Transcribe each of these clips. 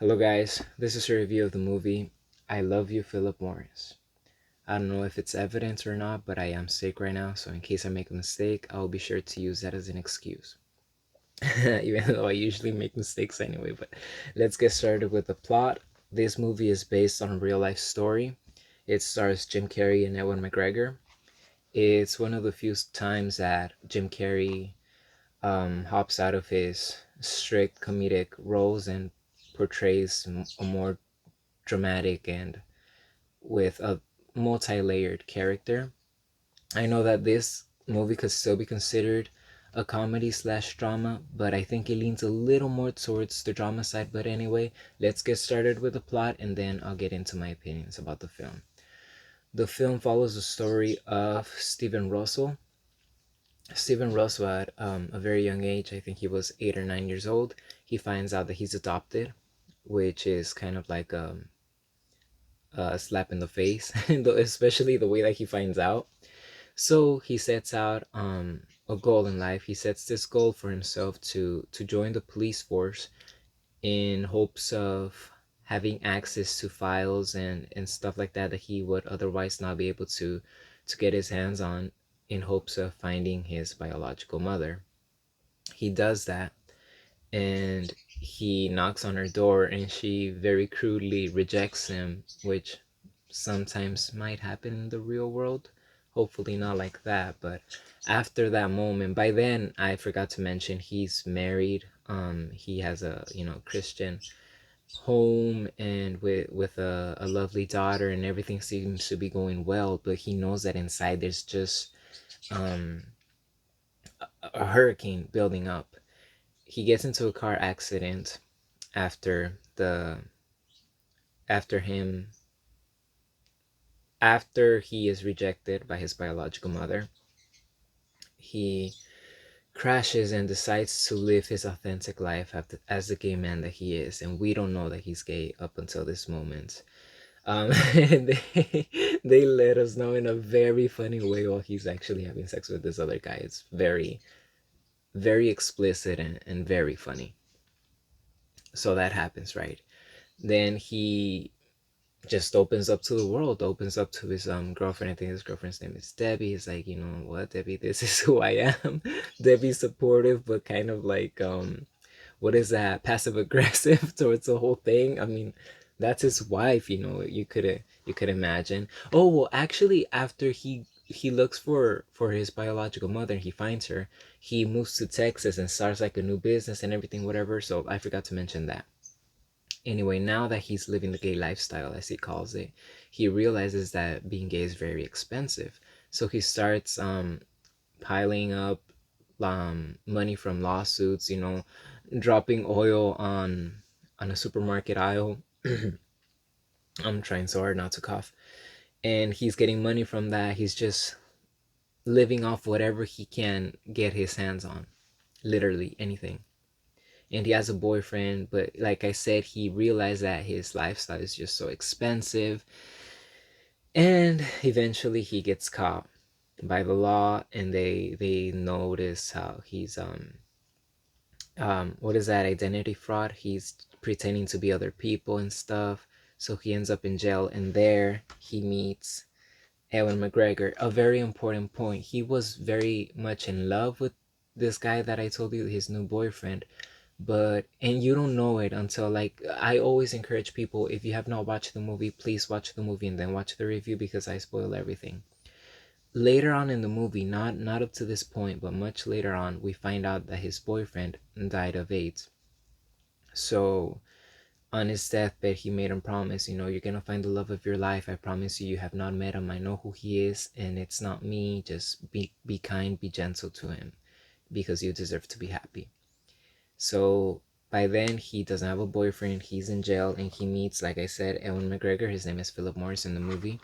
Hello, guys. This is a review of the movie I Love You, Phillip Morris. I don't know if it's evidence or not, but I am sick right now, so in case I make a mistake, I'll be sure to use that as an excuse. Even though I usually make mistakes anyway, but let's get started with the plot. This movie is based on a real life story. It stars Jim Carrey and Ewan McGregor. It's one of the few times that Jim Carrey hops out of his strict comedic roles and portrays a more dramatic and with a multi-layered character. I know that this movie could still be considered a comedy slash drama, but I think it leans a little more towards the drama side. But anyway, let's get started with the plot and then I'll get into my opinions about the film. The film follows the story of Steven Russell. Steven Russell, at a very young age, I think he was 8 or 9 years old, he finds out that he's adopted, which is kind of like a slap in the face, especially the way that he finds out. So he sets out a goal in life. He sets this goal for himself to join the police force in hopes of having access to files and stuff like that he would otherwise not be able to get his hands on, in hopes of finding his biological mother. He does that, and he knocks on her door and she very crudely rejects him, which sometimes might happen in the real world. Hopefully not like that, but after that moment, by then I forgot to mention he's married. He has a Christian home and with a lovely daughter, and everything seems to be going well, but he knows that inside there's just um a hurricane building up. He gets into a car accident after the after him after he is rejected by his biological mother. He crashes and decides to live his authentic life as the gay man that he is, and we don't know that he's gay up until this moment. And they let us know in a very funny way while he's actually having sex with this other guy. It's very, very explicit and very funny. So that happens, right? Then he just opens up to the world, opens up to his girlfriend. I think his girlfriend's name is Debbie. He's like, you know what, Debbie, this is who I am. Debbie's supportive, but kind of like what is that, passive aggressive towards the whole thing. I mean, that's his wife, you could imagine. Oh well, actually, after he looks for his biological mother and he finds her, he moves to Texas and starts like a new business and everything, whatever. So I forgot to mention that. Anyway, now that he's living the gay lifestyle, as he calls it, he realizes that being gay is very expensive. So he starts piling up money from lawsuits, dropping oil on a supermarket aisle. I'm trying so hard not to cough. And he's getting money from that. He's just living off whatever he can get his hands on, literally anything. And he has a boyfriend, but like I said, he realized that his lifestyle is just so expensive, and eventually he gets caught by the law, and they notice how he's what is that, identity fraud. He's pretending to be other people and stuff, so he ends up in jail, and there he meets Ewan McGregor. A very important point, he was very much in love with this guy that I told you, his new boyfriend, and you don't know it until, like, I always encourage people, if you have not watched the movie, please watch the movie and then watch the review, because I spoil everything. Later on in the movie, not up to this point, but much later on, we find out that his boyfriend died of AIDS. So on his deathbed, he made him promise, you're gonna find the love of your life. I promise you, you have not met him. I know who he is, and it's not me. Just be kind, be gentle to him, because you deserve to be happy. So by then, he doesn't have a boyfriend. He's in jail, and he meets, like I said, Ewan McGregor. His name is Phillip Morris in the movie.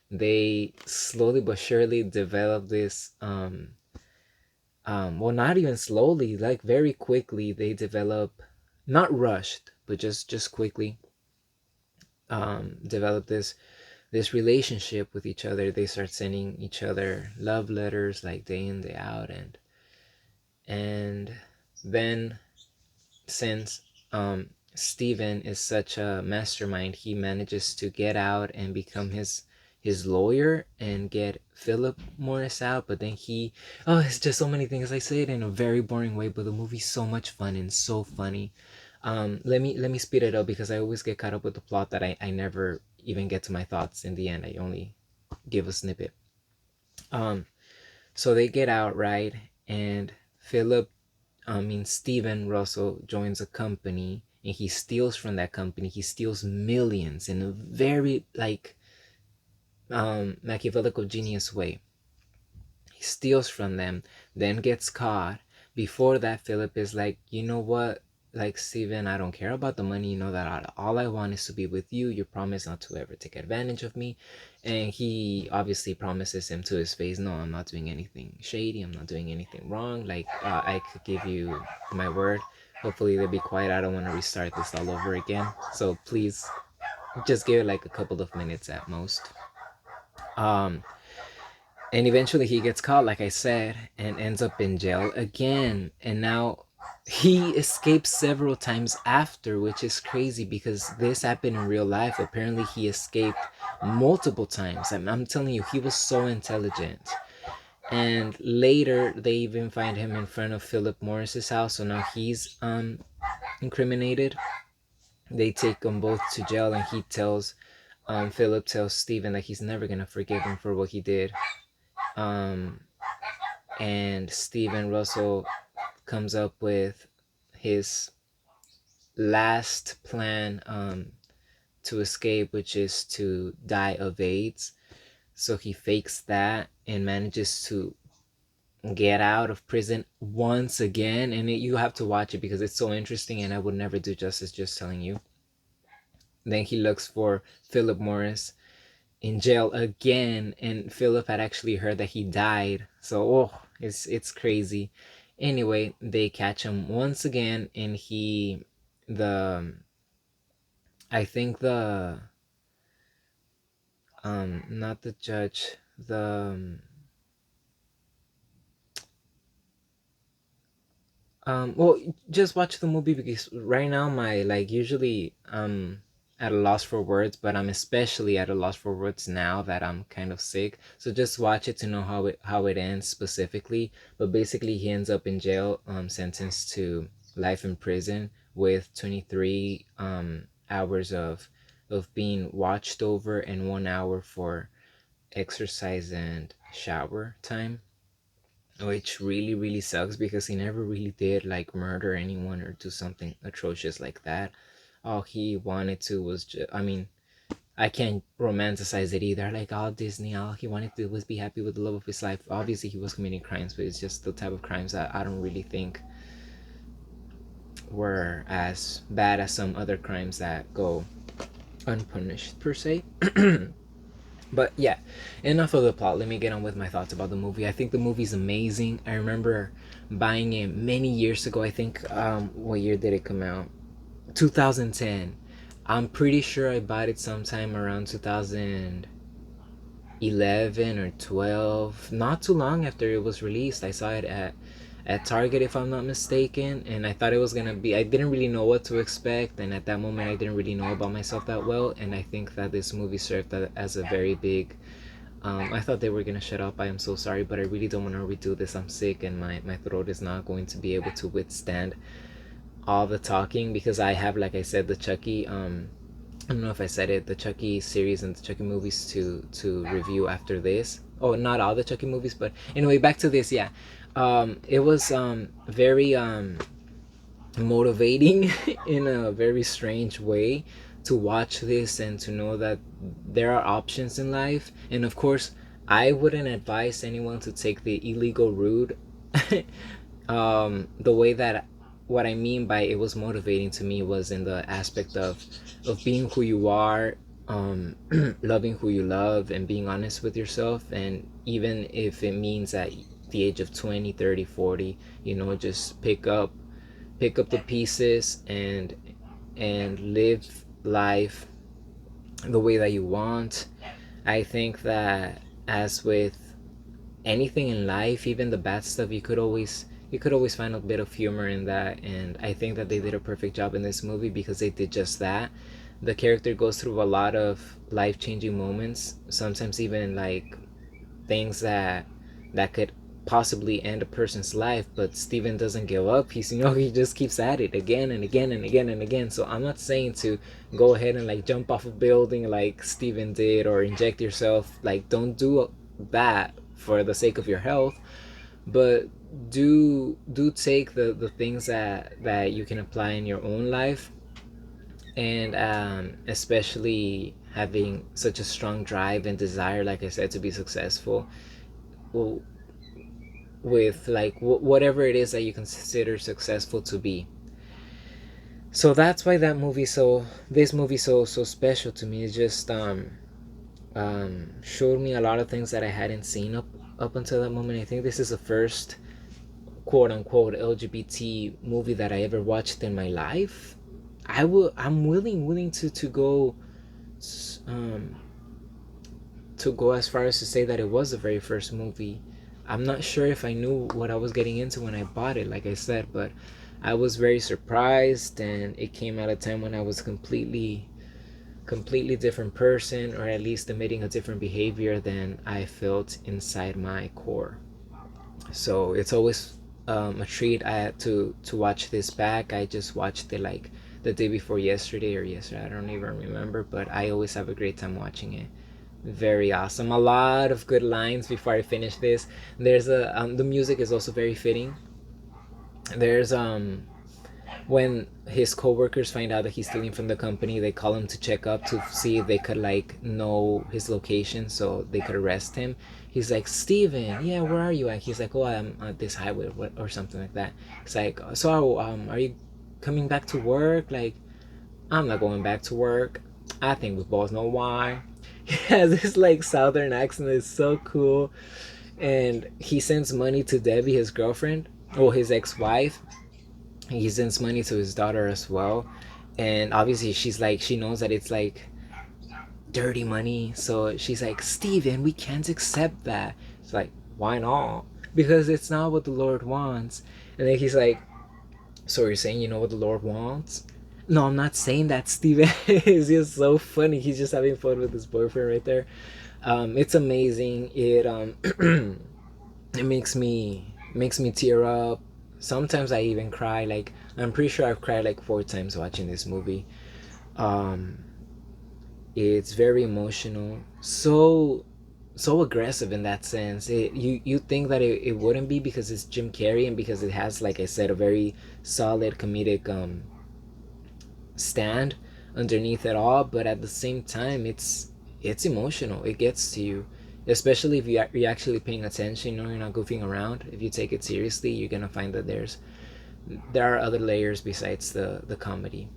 They slowly but surely develop this. Well, not even slowly, like very quickly, they develop, not rushed, but just quickly, develop this relationship with each other. They start sending each other love letters like day in day out, and then since Steven is such a mastermind. He manages to get out and become his lawyer and get Philip Morris out, but then it's just so many things. I say it in a very boring way, but the movie's so much fun and so funny. Let me speed it up because I always get caught up with the plot that I never even get to my thoughts in the end. I only give a snippet. Um, so they get out, right, and Steven Russell joins a company and he steals from that company. He steals millions in a very Machiavellical genius way. He steals from them, then gets caught. Before that, Philip is like, you know what? Like, Steven, I don't care about the money. You know that all I want is to be with you. You promise not to ever take advantage of me. And he obviously promises him to his face, no, I'm not doing anything shady. I'm not doing anything wrong. Like, I could give you my word. Hopefully they'll be quiet. I don't want to restart this all over again. So please just give it like a couple of minutes at most. Um, and eventually he gets caught, like I said, and ends up in jail again. And now he escapes several times after, which is crazy because this happened in real life. Apparently he escaped multiple times. I'm telling you, he was so intelligent. And later they even find him in front of Philip Morris's house, so now he's incriminated. They take them both to jail, and Philip tells Steven that he's never gonna forgive him for what he did. And Steven Russell comes up with his last plan to escape, which is to die of AIDS. So he fakes that and manages to get out of prison once again. And you have to watch it because it's so interesting, and I would never do justice just telling you. Then he looks for Philip Morris in jail again, and Philip had actually heard that he died. So it's crazy. Anyway, they catch him once again, and the I think the not the judge, well, just watch the movie because right now my usually at a loss for words, but I'm especially at a loss for words now that I'm kind of sick. So just watch it to know how it ends specifically. But basically, he ends up in jail, sentenced to life in prison with 23 hours of being watched over and 1 hour for exercise and shower time, which really really sucks because he never really did murder anyone or do something atrocious like that. All he wanted to was just, I can't romanticize it either. Like all Disney, all he wanted to do was be happy with the love of his life. Obviously he was committing crimes, but it's just the type of crimes that I don't really think were as bad as some other crimes that go unpunished per se. But yeah, enough of the plot. Let me get on with my thoughts about the movie. I think the movie's amazing. I remember buying it many years ago. I think what year did it come out? 2010. I'm pretty sure I bought it sometime around 2011 or 12. Not too long after it was released. I saw it at Target, if I'm not mistaken, and I thought it was gonna be, I didn't really know what to expect, and at that moment I didn't really know about myself that well, and I think that this movie served as a very big I thought they were gonna shut up. I am so sorry, but I really don't want to redo this. I'm sick and my throat is not going to be able to withstand all the talking because I have, like I said, the Chucky I don't know if I said it, the Chucky series and the Chucky movies to review after this. Oh, not all the Chucky movies, but anyway, back to this. Yeah, it was very motivating in a very strange way to watch this and to know that there are options in life. And of course, I wouldn't advise anyone to take the illegal route. The way that, what I mean by it was motivating to me was in the aspect of being who you are, loving who you love, and being honest with yourself. And even if it means at the age of 20, 30, 40, just pick up the pieces and live life the way that you want. I think that, as with anything in life, even the bad stuff, you could always you could always find a bit of humor in that, and I think that they did a perfect job in this movie because they did just that. The character goes through a lot of life-changing moments, sometimes even like things that could possibly end a person's life, but Steven doesn't give up. He's, he just keeps at it again and again and again and again. So I'm not saying to go ahead and like jump off a building like Steven did, or inject yourself. Like, don't do that for the sake of your health, but do take the things that you can apply in your own life. And especially having such a strong drive and desire, like I said, to be successful. Well, with like whatever it is that you consider successful to be. So that's why this movie so special to me. It just showed me a lot of things that I hadn't seen up until that moment. I think this is the first quote unquote LGBT movie that I ever watched in my life. I'm willing um to go as far as to say that it was the very first movie. I'm not sure if I knew what I was getting into when I bought it, like I said, but I was very surprised, and it came at a time when I was completely different person, or at least emitting a different behavior than I felt inside my core. So it's always a treat to watch this back. I just watched it like the day before yesterday or yesterday. I don't even remember, but I always have a great time watching it. Very awesome. A lot of good lines before I finish this. There's the music is also very fitting. There's when his coworkers find out that he's stealing from the company, they call him to check up to see if they could like know his location so they could arrest him. He's like, Steven, yeah, where are you at? He's like, oh, I'm at this highway or something like that. It's like, so are you coming back to work? Like, I'm not going back to work. I think we both know why. He has this like southern accent that's so cool. And he sends money to Debbie, his girlfriend, or his ex-wife. He sends money to his daughter as well. And obviously she's like, she knows that it's like dirty money. So she's like, Steven, we can't accept that. It's like, why not? Because it's not what the Lord wants. And then he's like, so you're saying you know what the Lord wants? No, I'm not saying that, Steven. It's just so funny. He's just having fun with his boyfriend right there. It's amazing. It makes me tear up. Sometimes I even cry. Like, I'm pretty sure I've cried like 4 times watching this movie. Um, it's very emotional. So aggressive in that sense. You think that it wouldn't be because it's Jim Carrey, and because it has, like I said, a very solid comedic stand underneath it all, but at the same time it's emotional. It gets to you, especially if you're actually paying attention. You're not goofing around. If you take it seriously, you're gonna find that there are other layers besides the comedy,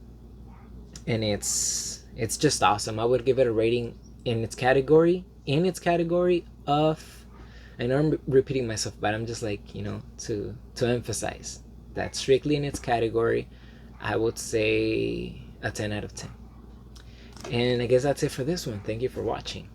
and it's just awesome. I would give it a rating in its category of, I know I'm repeating myself, but I'm just like, to emphasize that strictly in its category, I would say a 10 out of 10. And I guess that's it for this one. Thank you for watching.